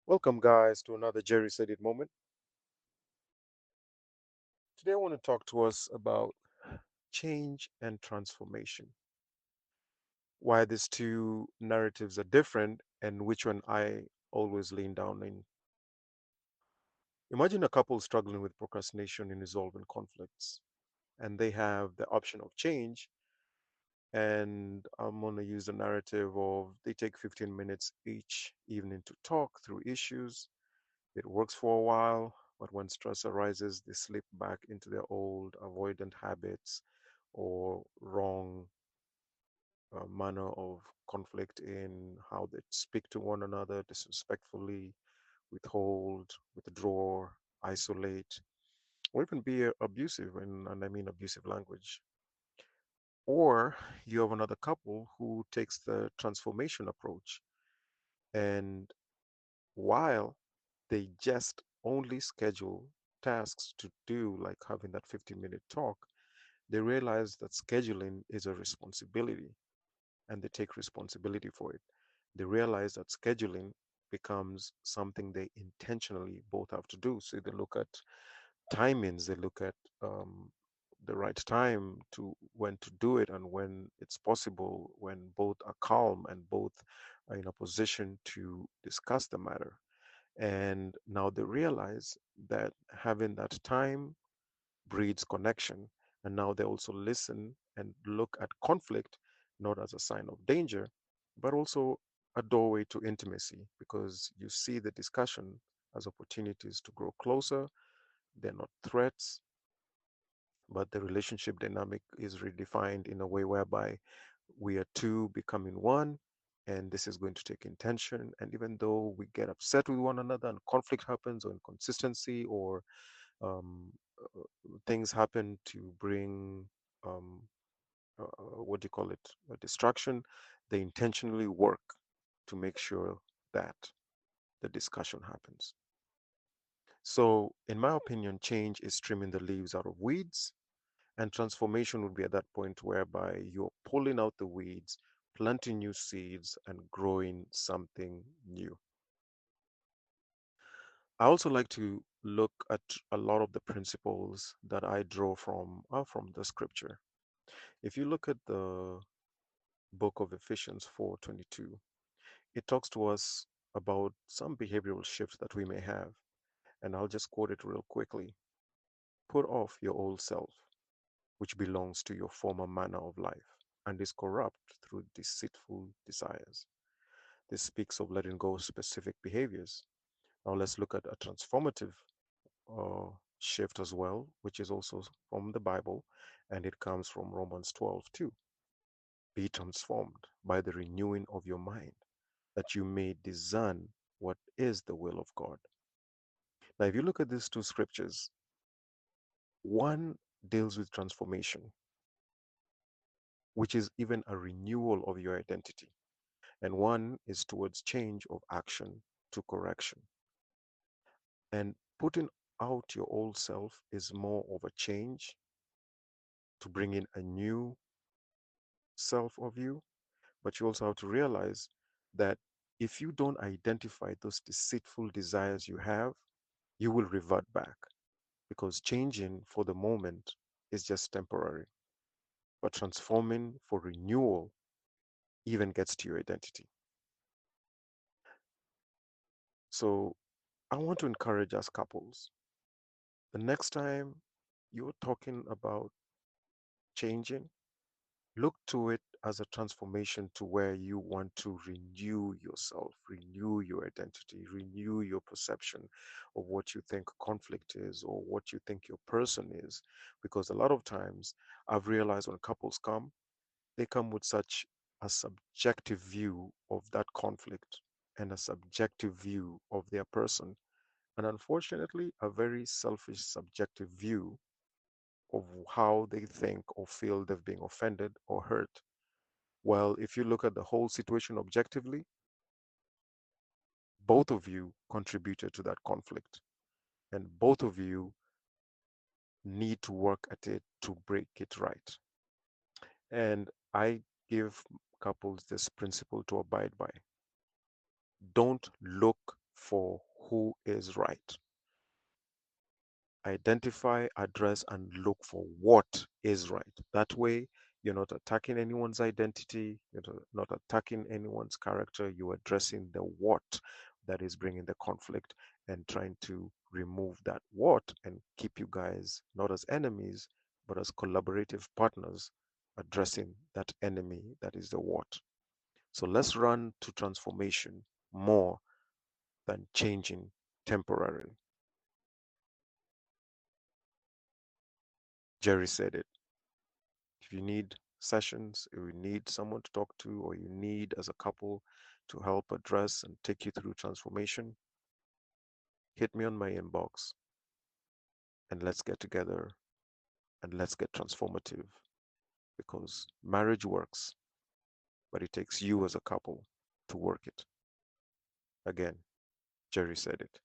Welcome, guys, to another Jerry Said It moment. Today, I want to talk to us about change and transformation, why these two narratives are different, and which one I always lean down in. Imagine a couple struggling with procrastination in resolving conflicts, and they have the option of change. And I'm going to use the narrative of they take 15 minutes each evening to talk through issues. It works for a while, but when stress arises, they slip back into their old avoidant habits or wrong manner of conflict in how they speak to one another, disrespectfully, withhold, withdraw, isolate, or even be abusive, and I mean abusive language. Or you have another couple who takes the transformation approach, and while they just only schedule tasks to do, like having that 50-minute talk, they realize that scheduling is a responsibility and they take responsibility for it. They realize that scheduling becomes something they intentionally both have to do. So they look at timings, they look at the right time to when to do it and when it's possible, when both are calm and both are in a position to discuss the matter. And now they realize that having that time breeds connection. And now they also listen and look at conflict not as a sign of danger, but also a doorway to intimacy because you see the discussion as opportunities to grow closer. They're not threats, but the relationship dynamic is redefined in a way whereby we are two becoming one. And this is going to take intention. And even though we get upset with one another and conflict happens or inconsistency or um, things happen to bring um, what do you call it, a distraction, they intentionally work to make sure that the discussion happens. So, in my opinion, change is trimming the leaves out of weeds, and transformation would be at that point whereby you're pulling out the weeds, planting new seeds, and growing something new. I also like to look at a lot of the principles that I draw from the scripture. If you look at the book of Ephesians 4:22, it talks to us about some behavioral shifts that we may have. And I'll just quote it real quickly. Put off your old self, which belongs to your former manner of life and is corrupt through deceitful desires. This speaks of letting go of specific behaviors. Now let's look at a transformative uh, shift as well, which is also from the Bible, and it comes from Romans 12:2. Be transformed by the renewing of your mind, that you may discern what is the will of God. Now, if you look at these two scriptures, one deals with transformation, which is even a renewal of your identity, and one is towards change of action to correction. And putting out your old self is more of a change to bring in a new self of you, but you also have to realize that if you don't identify those deceitful desires you have, you will revert back because changing for the moment is just temporary, but transforming for renewal even gets to your identity. So I want to encourage us couples. The next time you're talking about changing, look to it as a transformation to where you want to renew yourself, renew your identity, renew your perception of what you think conflict is or what you think your person is. Because a lot of times I've realized when couples come, they come with such a subjective view of that conflict and a subjective view of their person. And unfortunately, a very selfish, subjective view of how they think or feel they've been offended or hurt. Well, if you look at the whole situation objectively, both of you contributed to that conflict, and both of you need to work at it to break it right. And I give couples this principle to abide by. Don't look for who is right. Identify, address, and look for what is right. That way, you're not attacking anyone's identity, you're not attacking anyone's character, you're addressing the what that is bringing the conflict and trying to remove that what and keep you guys not as enemies, but as collaborative partners addressing that enemy that is the what. So let's run to transformation more than changing temporarily. Jerry said it. If you need sessions, if you need someone to talk to, or you need as a couple to help address and take you through transformation, hit me on my inbox and let's get together and let's get transformative because marriage works, but it takes you as a couple to work it. Again, Jerry said it.